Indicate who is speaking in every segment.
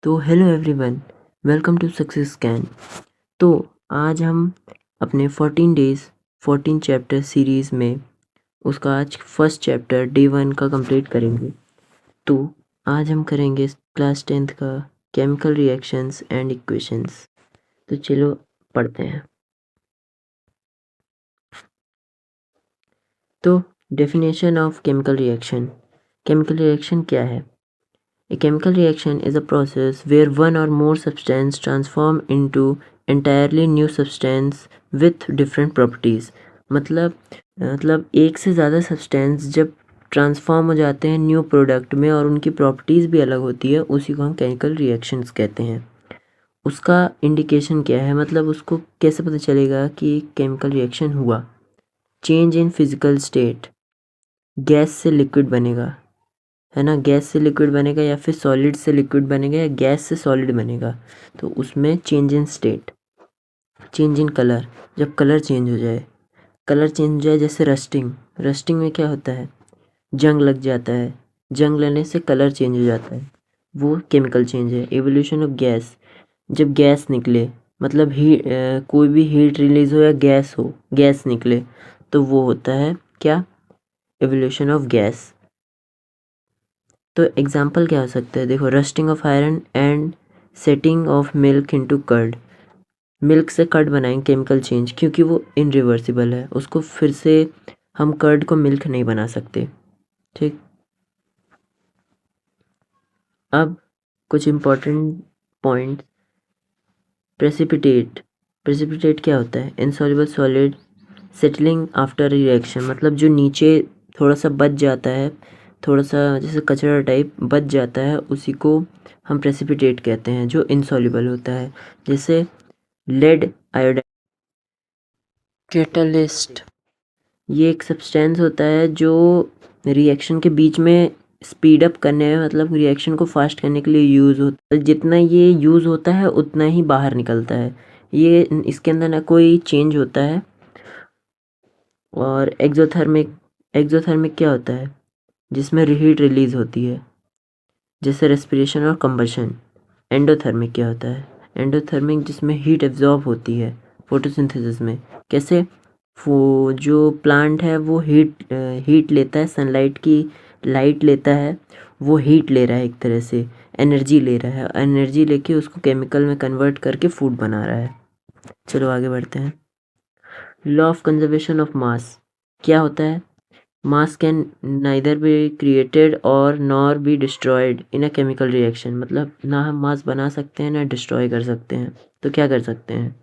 Speaker 1: तो hello everyone, welcome to success scan. तो आज हम अपने 14 डेज 14 चैप्टर सीरीज़ में उसका आज फर्स्ट चैप्टर डे 1 का कंप्लीट करेंगे। तो आज हम करेंगे क्लास 10th का केमिकल रिएक्शंस एंड इक्वेशंस। तो चलो पढ़ते हैं। तो definition of chemical reaction. Chemical reaction क्या है? A chemical reaction is a process where one or more substance transform into entirely new substance with different properties। मतलब एक से ज़्यादा सब्सटेंस जब ट्रांसफॉर्म हो जाते हैं न्यू प्रोडक्ट में और उनकी प्रॉपर्टीज़ भी अलग होती है, उसी को हम केमिकल रिएक्शंस कहते हैं। उसका इंडिकेशन क्या है, मतलब उसको कैसे पता चलेगा कि केमिकल रिएक्शन हुआ? Change in physical state, gas से लिक्विड बनेगा, है ना, गैस से लिक्विड बनेगा या फिर सॉलिड से लिक्विड बनेगा या गैस से सॉलिड बनेगा। तो उसमें change in state, change in colour, जब कलर चेंज हो जाए, कलर चेंज हो जाए, जैसे रस्टिंग। रस्टिंग में क्या होता है? जंग लग जाता है, जंग लगने से कलर चेंज हो जाता है, वो केमिकल चेंज है। एवोल्यूशन ऑफ गैस, जब गैस निकले, मतलब कोई भी हीट रिलीज हो या गैस हो, गैस निकले, तो वो होता है क्या? Evolution of gas. तो एग्जाम्पल क्या हो सकता है? देखो, rusting of iron and setting of milk into curd. Milk से कर्ड बनाएंगे, केमिकल चेंज, क्योंकि वो इनरिवर्सिबल है, उसको फिर से हम कर्ड को मिल्क नहीं बना सकते। ठीक, अब कुछ इम्पोर्टेंट पॉइंट। प्रेसिपिटेट, प्रेसिपिटेट क्या होता है? Insoluble solid settling after reaction, मतलब जो नीचे थोड़ा सा बच जाता है, थोड़ा सा जैसे कचरा टाइप बच जाता है, उसी को हम प्रेसिपिटेट कहते हैं, जो इनसॉल्युबल होता है। जैसे लेड आयोडाइड। कैटलिस्ट, ये एक सब्सटेंस होता है जो रिएक्शन के बीच में स्पीड अप करने में, मतलब रिएक्शन को फास्ट करने के लिए यूज़ होता है। जितना ये यूज़ होता है उतना ही बाहर निकलता है। ये इसके अंदर ना कोई चेंज होता है। और एक्सोथर्मिक, एक्सोथर्मिक क्या होता है? जिसमें हीट रिलीज होती है, जैसे रेस्पिरेशन और कंबशन। एंडोथर्मिक क्या होता है? एंडोथर्मिक जिसमें हीट एब्जॉर्ब होती है फोटोसिंथेसिस में। कैसे? वो जो प्लांट है वो हीट लेता है, सनलाइट की लाइट लेता है, वो हीट ले रहा है, एक तरह से एनर्जी ले रहा है, एनर्जी लेके उसको केमिकल में कन्वर्ट करके फूड बना रहा है। चलो आगे बढ़ते हैं। Law of conservation of mass क्या होता है? Mass can neither be created और nor be destroyed in a chemical reaction, मतलब ना हम मास बना सकते हैं ना डिस्ट्रॉय कर सकते हैं। तो क्या कर सकते हैं?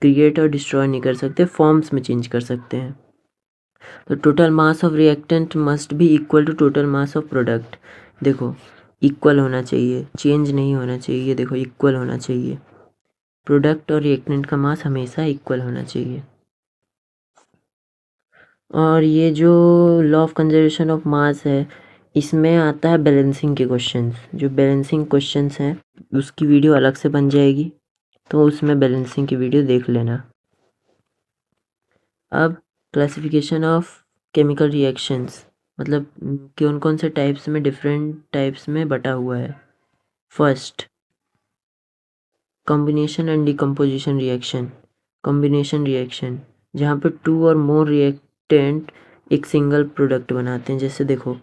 Speaker 1: क्रिएट और डिस्ट्रॉय नहीं कर सकते, फॉर्म्स में चेंज कर सकते हैं। तो total mass of reactant must be equal to total mass of product. देखो, इक्वल होना चाहिए, चेंज नहीं होना चाहिए। देखो, इक्वल होना चाहिए, प्रोडक्ट और रिएक्टेंट का मास हमेशा इक्वल होना चाहिए। और ये जो लॉ ऑफ कंजर्वेशन ऑफ मास है, इसमें आता है बैलेंसिंग के क्वेश्चंस। जो बैलेंसिंग क्वेश्चंस हैं उसकी वीडियो अलग से बन जाएगी, तो उसमें बैलेंसिंग की वीडियो देख लेना। अब क्लासिफिकेशन ऑफ केमिकल रिएक्शंस, मतलब कौन कौन से टाइप्स में, डिफरेंट टाइप्स में बटा हुआ है। First, combination and decomposition reaction. Combination reaction जहाँ पे टू और मोर रिएक्टेंट एक सिंगल प्रोडक्ट बनाते हैं। जैसे देखो,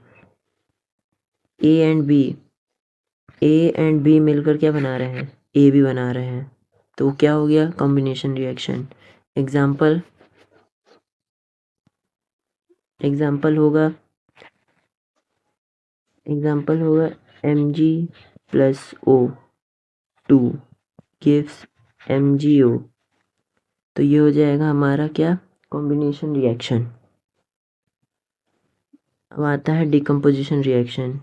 Speaker 1: ए एंड बी मिलकर क्या बना रहे हैं? ए बी बना रहे हैं, तो क्या हो गया? Combination reaction. एग्जाम्पल, होगा Mg+O2 gives MgO। तो ये हो जाएगा हमारा क्या? Combination reaction. अब आता है डिकम्पोजिशन रिएक्शन।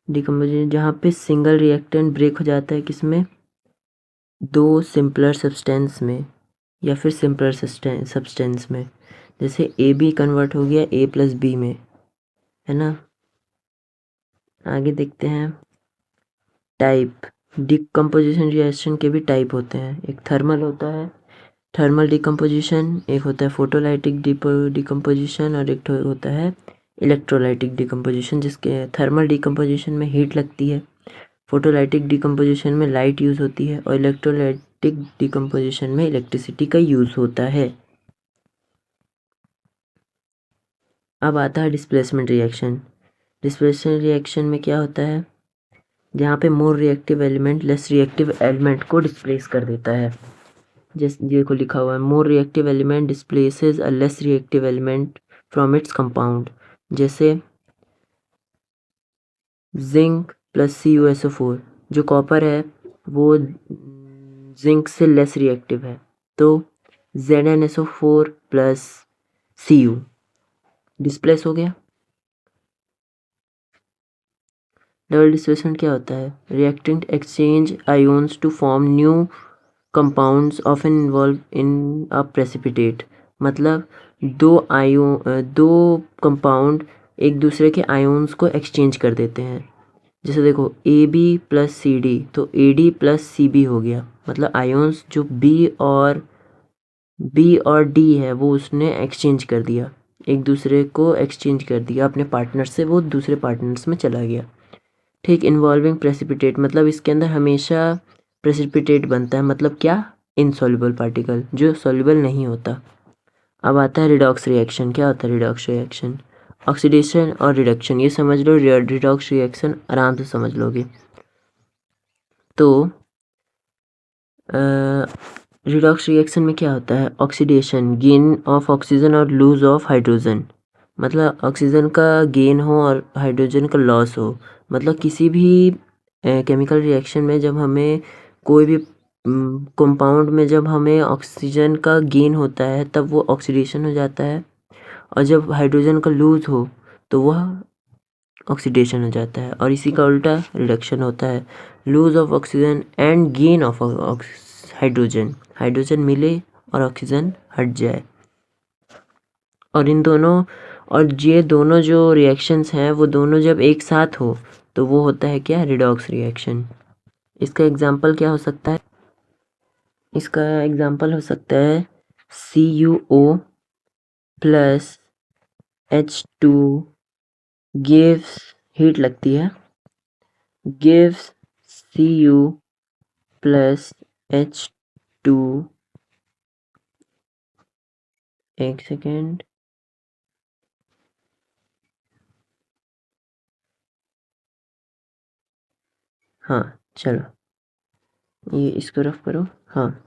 Speaker 1: डिकम्पोजिशन जहाँ पे सिंगल रिएक्टेंट ब्रेक हो जाता है, किसमें? दो सिंपलर सब्सटेंस में या फिर सिंपलर सब्सटेंस में। जैसे ए बी कन्वर्ट हो गया A+B में, है ना। आगे देखते हैं टाइप। डिकम्पोजिशन रिएक्शन के भी टाइप होते हैं। एक थर्मल होता है, थर्मल डिकम्पोजिशन, एक होता है फोटोलाइटिक डिकम्पोजिशन, और एक होता है इलेक्ट्रोलाइटिक डिकम्पोजिशन। जिसके थर्मल डिकम्पोजिशन में हीट लगती है, फोटोलाइटिक डिकम्पोजिशन में लाइट यूज़ होती है और इलेक्ट्रोलाइटिक डिकम्पोजिशन में इलेक्ट्रिसिटी का यूज़ होता है। अब आता है डिस्प्लेसमेंट रिएक्शन। डिस्प्लेसमेंट रिएक्शन में क्या होता है, जहाँ पे more reactive element less reactive element को डिस्प्लेस कर देता है। जैसे ये को लिखा हुआ है, more reactive element displaces a less reactive element from its compound. जैसे जिंक प्लस CuSO4, जो कॉपर है वो जिंक से लेस रिएक्टिव है, तो ZnSO4 प्लस Cu डिस्प्लेस हो गया। डबल डिस्प्लेसमेंट क्या होता है, reactant exchange ions to form new compounds often involve in a precipitate. मतलब दो कंपाउंड एक दूसरे के आयोन्स को एक्सचेंज कर देते हैं। जैसे देखो AB प्लस CD, तो AD प्लस CB हो गया। मतलब आयोन्स जो B और D है वो उसने एक्सचेंज कर दिया, एक दूसरे को एक्सचेंज कर दिया अपने पार्टनर से, वो दूसरे पार्टनर्स में चला गया। ठीक, इन्वॉल्विंग प्रेसिपिटेट मतलब इसके अंदर हमेशा प्रेसिपिटेट बनता है, मतलब क्या, इनसॉल्युबल पार्टिकल जो सॉल्युबल नहीं होता। अब आता है रिडॉक्स रिएक्शन। क्या होता है रिडॉक्स रिएक्शन, ऑक्सीडेशन और रिडक्शन, ये समझ लो। रिडॉक्स रिएक्शन आराम से समझ लोगे। तो रिडॉक्स रिएक्शन में क्या होता है, ऑक्सीडेशन, गेन ऑफ ऑक्सीजन और लूज ऑफ हाइड्रोजन। मतलब ऑक्सीजन का गेन हो और हाइड्रोजन का लॉस हो। मतलब किसी भी केमिकल रिएक्शन में जब हमें कोई भी कंपाउंड में जब हमें ऑक्सीजन का गेन होता है तब वो ऑक्सीडेशन हो जाता है, और जब हाइड्रोजन का लूज हो तो वह ऑक्सीडेशन हो जाता है, और इसी का उल्टा रिडक्शन होता है, lose of oxygen and gain of hydrogen, hydrogen मिले और ऑक्सीजन हट जाए। और इन दोनों, और ये दोनों जो रिएक्शंस हैं वो दोनों जब एक साथ हो तो वो होता है क्या, रिडॉक्स रिएक्शन। इसका एग्जांपल क्या हो सकता है, इसका एग्जांपल हो सकता है CuO plus H2 gives, heat लगती है, गिव्स Cu प्लस H2, एक सेकेंड, हाँ चलो ये इसको रफ करो, हाँ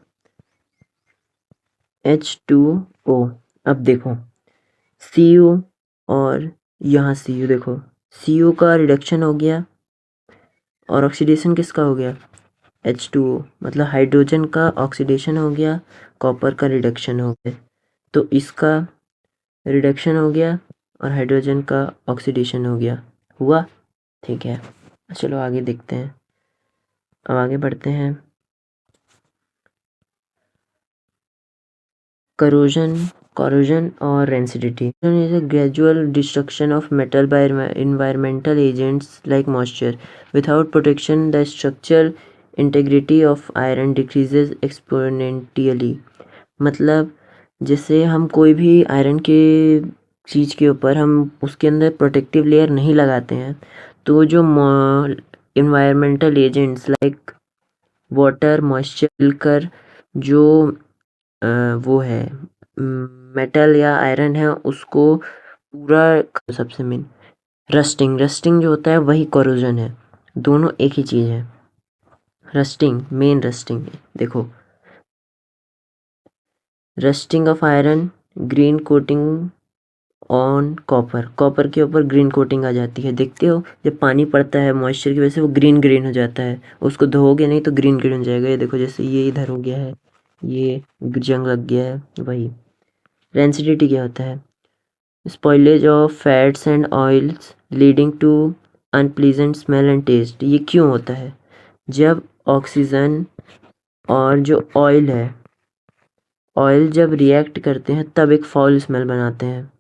Speaker 1: H2O। अब देखो Cu और यहाँ Cu, देखो Cu का रिडक्शन हो गया और ऑक्सीडेशन किसका हो गया, H2O, मतलब हाइड्रोजन का ऑक्सीडेशन हो गया, कॉपर का रिडक्शन हो गया, तो इसका रिडक्शन हो गया और हाइड्रोजन का ऑक्सीडेशन हो गया, हुआ, ठीक है। चलो आगे देखते हैं, अब आगे बढ़ते हैं। corrosion और rancidity is a gradual destruction of metal by environmental agents like moisture. Without protection, the structural integrity of iron decreases exponentially. मतलब जैसे हम कोई भी आयरन के चीज़ के ऊपर हम उसके अंदर प्रोटेक्टिव लेयर नहीं लगाते हैं तो जो environmental agents like water, moisture मिलकर जो वो है मेटल या आयरन है उसको पूरा, सबसे मेन रस्टिंग जो होता है वही कोरोजन है, दोनों एक ही चीज़ है। रस्टिंग देखो, rusting of iron, green coating on copper के ऊपर ग्रीन कोटिंग आ जाती है, देखते हो जब पानी पड़ता है मॉइस्चर की वजह से वो ग्रीन हो जाता है, उसको धोओगे नहीं तो ग्रीन हो जाएगा। ये देखो जैसे ये इधर हो गया है, ये जंग लग गया है, वही। रेंसिडिटी क्या होता है, spoilage of fats and oils leading to unpleasant smell and taste. ये क्यों होता है, जब ऑक्सीजन और जो ऑयल जब रिएक्ट करते हैं तब एक फाउल स्मेल बनाते हैं,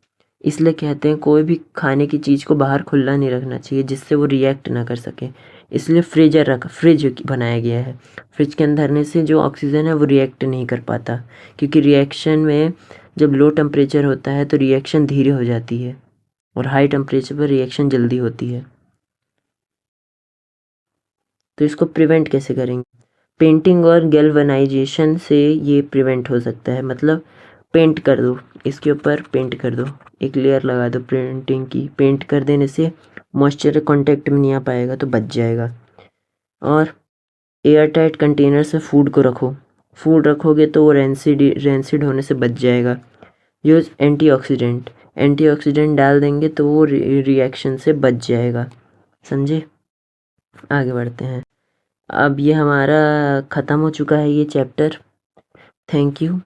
Speaker 1: इसलिए कहते हैं कोई भी खाने की चीज़ को बाहर खुला नहीं रखना चाहिए जिससे वो रिएक्ट ना कर सके, इसलिए फ्रिज बनाया गया है। फ्रिज के अंदर रखने से जो ऑक्सीजन है वो रिएक्ट नहीं कर पाता, क्योंकि रिएक्शन में जब लो टेम्परेचर होता है तो रिएक्शन धीरे हो जाती है और हाई टेम्परेचर पर रिएक्शन जल्दी होती है। तो इसको प्रिवेंट कैसे करेंगे? पेंटिंग और गैल्वनाइजेशन से ये प्रिवेंट हो सकता है। मतलब पेंट कर दो, इसके ऊपर पेंट कर दो, एक लेयर लगा दो पेंटिंग की। पेंट कर देने से मॉइस्चर कांटेक्ट में नहीं आ पाएगा तो बच जाएगा। और एयर टाइट कंटेनर से फूड को रखो, फूड रखोगे तो वो रेंसिड होने से बच जाएगा। यूज़ एंटीऑक्सीडेंट, एंटीऑक्सीडेंट डाल देंगे तो वो रिएक्शन से बच जाएगा। समझे? आगे बढ़ते हैं। अब ये हमारा ख़त्म हो चुका है ये चैप्टर। Thank you.